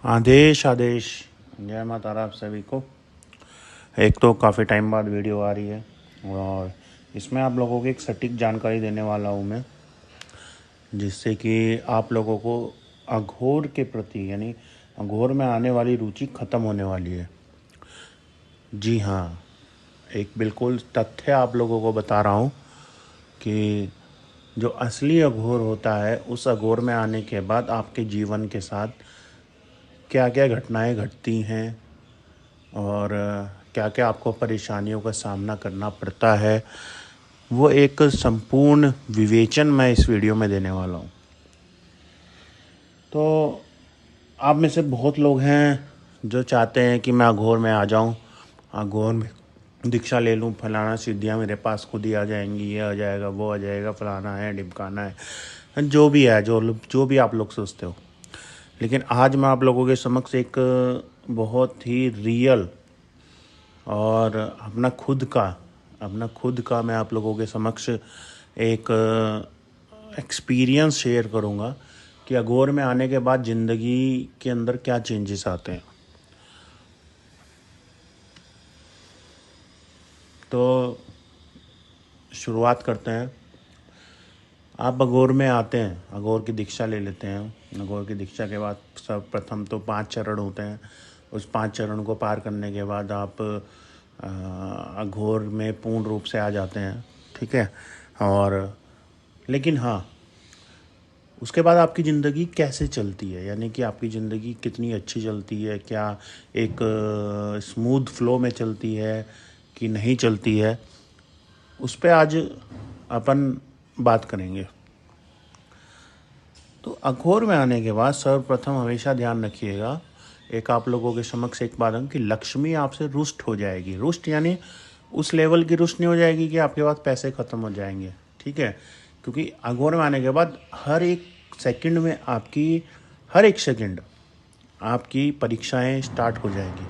आदेश आदेश। जय माता रा आप सभी को। एक तो काफ़ी टाइम बाद वीडियो आ रही है और इसमें आप लोगों को एक सटीक जानकारी देने वाला हूँ मैं, जिससे कि आप लोगों को अघोर के प्रति यानी अघोर में आने वाली रुचि ख़त्म होने वाली है। जी हाँ, एक बिल्कुल तथ्य आप लोगों को बता रहा हूँ कि जो असली अघोर होता है, उस अघोर में आने के बाद आपके जीवन के साथ क्या क्या घटनाएं घटती हैं और क्या क्या आपको परेशानियों का सामना करना पड़ता है, वो एक संपूर्ण विवेचन मैं इस वीडियो में देने वाला हूँ। तो आप में से बहुत लोग हैं जो चाहते हैं कि मैं अघोर में आ जाऊँ, अघोर में दीक्षा ले लूँ, फलाना सिद्धियाँ मेरे पास खुद ही आ जाएंगी, ये आ जाएगा, वो आ जाएगा, फलाना है, ढिमकाना है, जो भी है, जो भी आप लोग सोचते हो। लेकिन आज मैं आप लोगों के समक्ष एक बहुत ही रियल और अपना खुद का मैं आप लोगों के समक्ष एक एक्सपीरियंस शेयर करूँगा कि अघोर में आने के बाद ज़िंदगी के अंदर क्या चेंजेस आते हैं। तो शुरुआत करते हैं। आप अघोर में आते हैं, अघोर की दीक्षा ले लेते हैं। अघोर की दीक्षा के बाद सर्वप्रथम तो 5 चरण होते हैं। उस 5 चरण को पार करने के बाद आप अघोर में पूर्ण रूप से आ जाते हैं, ठीक है। और लेकिन हाँ, उसके बाद आपकी ज़िंदगी कैसे चलती है, यानी कि आपकी ज़िंदगी कितनी अच्छी चलती है, क्या एक स्मूथ फ्लो में चलती है कि नहीं चलती है, उस पर आज अपन बात करेंगे। तो अघोर में आने के बाद सर्वप्रथम हमेशा ध्यान रखिएगा, एक आप लोगों के समक्ष एक बात है कि लक्ष्मी आपसे रुष्ट हो जाएगी। रुष्ट यानी उस लेवल की रुष्ट नहीं हो जाएगी कि आपके पास पैसे ख़त्म हो जाएंगे, ठीक है। क्योंकि अघोर में आने के बाद हर एक सेकंड आपकी परीक्षाएं स्टार्ट हो जाएगी,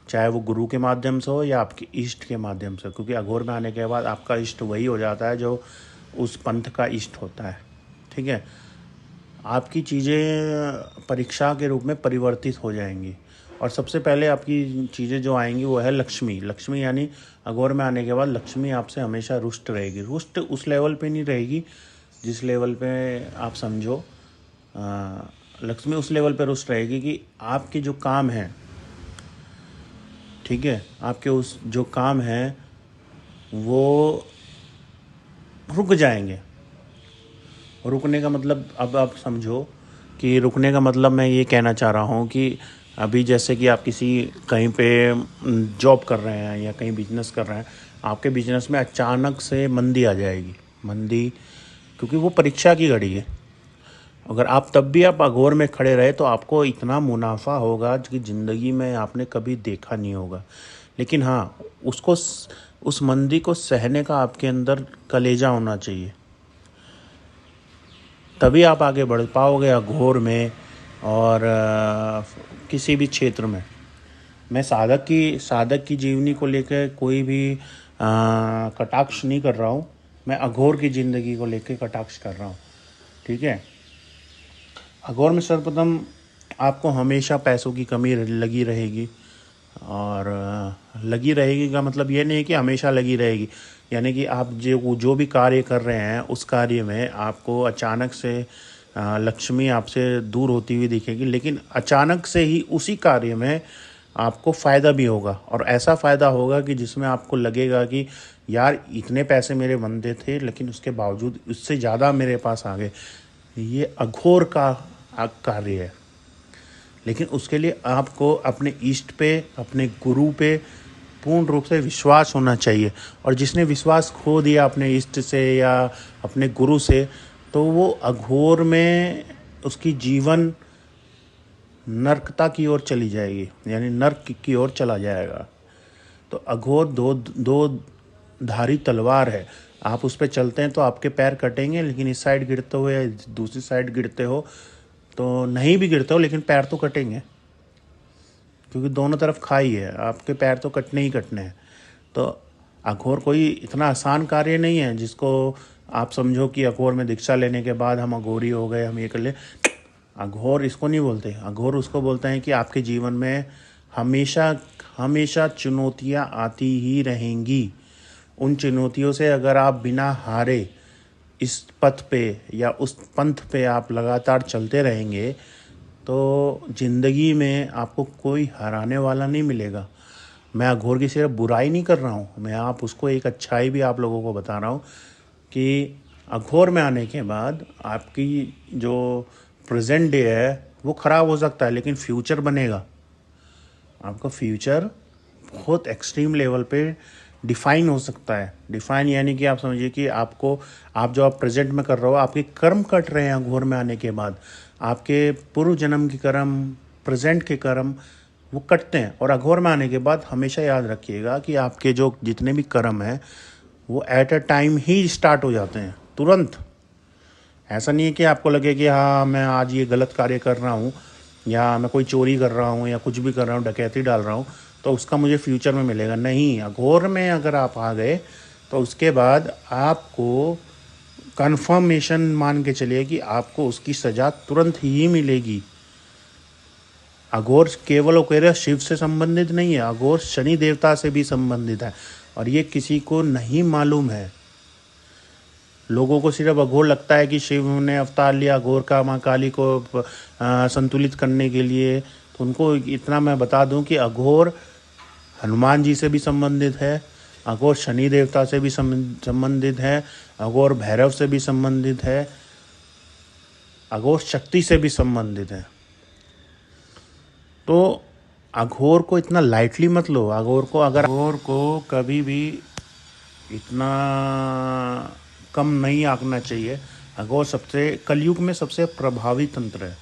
चाहे वो गुरु के माध्यम से हो या आपके इष्ट के माध्यम से। क्योंकि अघोर में आने के बाद आपका इष्ट वही हो जाता है जो उस पंथ का इष्ट होता है, ठीक है। आपकी चीज़ें परीक्षा के रूप में परिवर्तित हो जाएंगी और सबसे पहले आपकी चीज़ें जो आएंगी वो है लक्ष्मी। लक्ष्मी यानी अघोर में आने के बाद लक्ष्मी आपसे हमेशा रुष्ट रहेगी। रुष्ट उस लेवल पे नहीं रहेगी जिस लेवल पे आप समझो, लक्ष्मी उस लेवल पे रुष्ट रहेगी कि आपके जो काम हैं, ठीक है, आपके उस जो काम हैं वो रुक जाएंगे। रुकने का मतलब अब आप समझो कि रुकने का मतलब मैं ये कहना चाह रहा हूँ कि अभी जैसे कि आप किसी कहीं पे जॉब कर रहे हैं या कहीं बिजनेस कर रहे हैं, आपके बिजनेस में अचानक से मंदी आ जाएगी। मंदी क्योंकि वो परीक्षा की घड़ी है। अगर आप तब भी आप अघोर में खड़े रहे तो आपको इतना मुनाफा होगा कि ज़िंदगी में आपने कभी देखा नहीं होगा। लेकिन हाँ, उस मंदी को सहने का आपके अंदर कलेजा होना चाहिए, तभी आप आगे बढ़ पाओगे अघोर में और किसी भी क्षेत्र में। मैं साधक की जीवनी को लेकर कोई भी कटाक्ष नहीं कर रहा हूँ, मैं अघोर की ज़िंदगी को लेकर कटाक्ष कर रहा हूँ, ठीक है। अघोर में सर्वप्रथम आपको हमेशा पैसों की कमी लगी रहेगी। और लगी रहेगी का मतलब ये नहीं है कि हमेशा लगी रहेगी, यानी कि आप जो भी कार्य कर रहे हैं उस कार्य में आपको अचानक से लक्ष्मी आपसे दूर होती हुई दिखेगी। लेकिन अचानक से ही उसी कार्य में आपको फ़ायदा भी होगा, और ऐसा फ़ायदा होगा कि जिसमें आपको लगेगा कि यार इतने पैसे मेरे बनते थे लेकिन उसके बावजूद उससे ज़्यादा मेरे पास आ गए। ये अघोर का कार्य है। लेकिन उसके लिए आपको अपने इष्ट पे, अपने गुरु पे पूर्ण रूप से विश्वास होना चाहिए। और जिसने विश्वास खो दिया अपने इष्ट से या अपने गुरु से, तो वो अघोर में उसकी जीवन नरकता की ओर चली जाएगी, यानी नर्क की ओर चला जाएगा। तो अघोर दो धारी तलवार है। आप उस पर चलते हैं तो आपके पैर कटेंगे, लेकिन इस साइड गिरते हो या दूसरी साइड गिरते हो तो नहीं भी गिरते हो लेकिन पैर तो कटेंगे, क्योंकि दोनों तरफ खाई है, आपके पैर तो कटने ही कटने हैं। तो अघोर कोई इतना आसान कार्य नहीं है जिसको आप समझो कि अघोर में दीक्षा लेने के बाद हम अघोरी हो गए, हम ये कर ले। अघोर इसको नहीं बोलते, अघोर उसको बोलते हैं कि आपके जीवन में हमेशा हमेशा चुनौतियाँ आती ही रहेंगी। उन चुनौतियों से अगर आप बिना हारे इस पथ पे या उस पंथ पे आप लगातार चलते रहेंगे तो ज़िंदगी में आपको कोई हराने वाला नहीं मिलेगा। मैं अघोर की सिर्फ बुराई नहीं कर रहा हूँ, मैं आप उसको एक अच्छाई भी आप लोगों को बता रहा हूँ कि अघोर में आने के बाद आपकी जो प्रेजेंट डे है वो ख़राब हो सकता है, लेकिन फ्यूचर बनेगा। आपका फ्यूचर बहुत एक्सट्रीम लेवल पे डिफ़ाइन हो सकता है। डिफ़ाइन यानी कि आप समझिए कि आपको आप जो आप प्रेजेंट में कर रहे हो, आपके कर्म कट रहे हैं अघोर में आने के बाद। आपके पूर्व जन्म के कर्म, प्रेजेंट के कर्म वो कटते हैं। और अघोर में आने के बाद हमेशा याद रखिएगा कि आपके जो जितने भी कर्म हैं वो at a time he start हो जाते हैं, तुरंत। ऐसा नहीं है कि आपको लगे कि हाँ मैं आज ये गलत कार्य कर रहा हूँ या मैं कोई चोरी कर रहा हूँ या कुछ भी कर रहा हूँ, डकैती डाल रहा हूँ, तो उसका मुझे फ्यूचर में मिलेगा। नहीं, अघोर में अगर आप आ गए तो उसके बाद आपको कन्फर्मेशन मान के चलिए कि आपको उसकी सज़ा तुरंत ही मिलेगी। अघोर केवल और केवल शिव से संबंधित नहीं है, अघोर शनि देवता से भी संबंधित है और ये किसी को नहीं मालूम है। लोगों को सिर्फ अघोर लगता है कि शिव ने अवतार लिया अघोर का माँ काली को संतुलित करने के लिए। तो उनको इतना मैं बता दूं कि अघोर हनुमान जी से भी संबंधित है, अघोर शनि देवता से भी संबंधित है, अघोर भैरव से भी संबंधित है, अघोर शक्ति से भी संबंधित है। तो अघोर को इतना लाइटली मत लो। अघोर को कभी भी इतना कम नहीं आंकना चाहिए। अघोर सबसे कलयुग में सबसे प्रभावी तंत्र है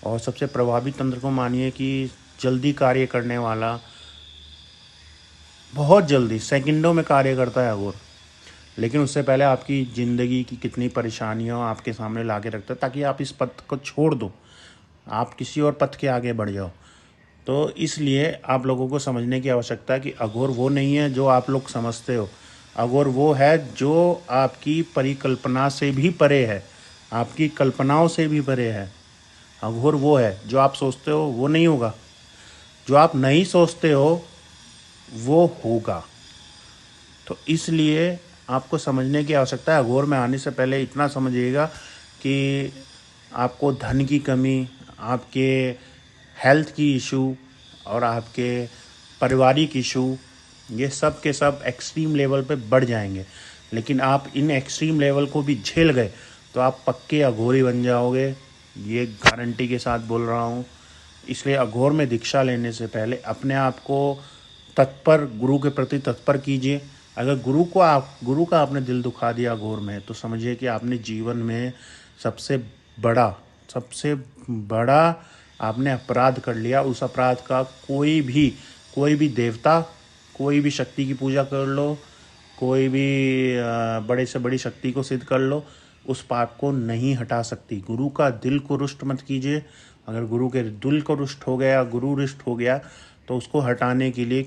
और सबसे प्रभावी तंत्र को मानिए कि जल्दी कार्य करने वाला, बहुत जल्दी सेकंडों में कार्य करता है अघोर। लेकिन उससे पहले आपकी ज़िंदगी की कितनी परेशानियां आपके सामने ला के रखता है ताकि आप इस पथ को छोड़ दो, आप किसी और पथ के आगे बढ़ जाओ। तो इसलिए आप लोगों को समझने की आवश्यकता है कि अघोर वो नहीं है जो आप लोग समझते हो। अघोर वो है जो आपकी परिकल्पना से भी परे है, आपकी कल्पनाओं से भी परे है। अघोर वो है जो आप सोचते हो वो नहीं होगा, जो आप नहीं सोचते हो वो होगा। तो इसलिए आपको समझने की आवश्यकता है। अघोर में आने से पहले इतना समझिएगा कि आपको धन की कमी, आपके हेल्थ की इशू और आपके पारिवारिक इशू, ये सब के सब एक्सट्रीम लेवल पे बढ़ जाएंगे। लेकिन आप इन एक्सट्रीम लेवल को भी झेल गए तो आप पक्के अघोरी बन जाओगे, ये गारंटी के साथ बोल रहा हूँ। इसलिए अघोर में दीक्षा लेने से पहले अपने आप को तत्पर, गुरु के प्रति तत्पर कीजिए। अगर गुरु का आपने दिल दुखा दिया अघोर में, तो समझिए कि आपने जीवन में सबसे बड़ा आपने अपराध कर लिया। उस अपराध का कोई भी देवता, कोई भी शक्ति की पूजा कर लो, कोई भी बड़े से बड़ी शक्ति को सिद्ध कर लो, उस पाप को नहीं हटा सकती। गुरु का दिल को रुष्ट मत कीजिए। अगर गुरु के दिल को रुष्ट हो गया, गुरु रुष्ट हो गया, तो उसको हटाने के लिए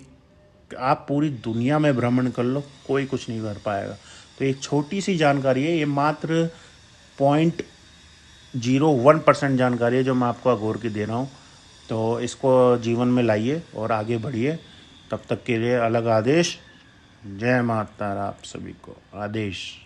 आप पूरी दुनिया में भ्रमण कर लो, कोई कुछ नहीं कर पाएगा। तो एक छोटी सी जानकारी है, ये मात्र 0.01% जानकारी है जो मैं आपको अघोर की दे रहा हूँ। तो इसको जीवन में लाइए और आगे बढ़िए। तब तक के लिए अलग आदेश। जय माता रा आप सभी को। आदेश।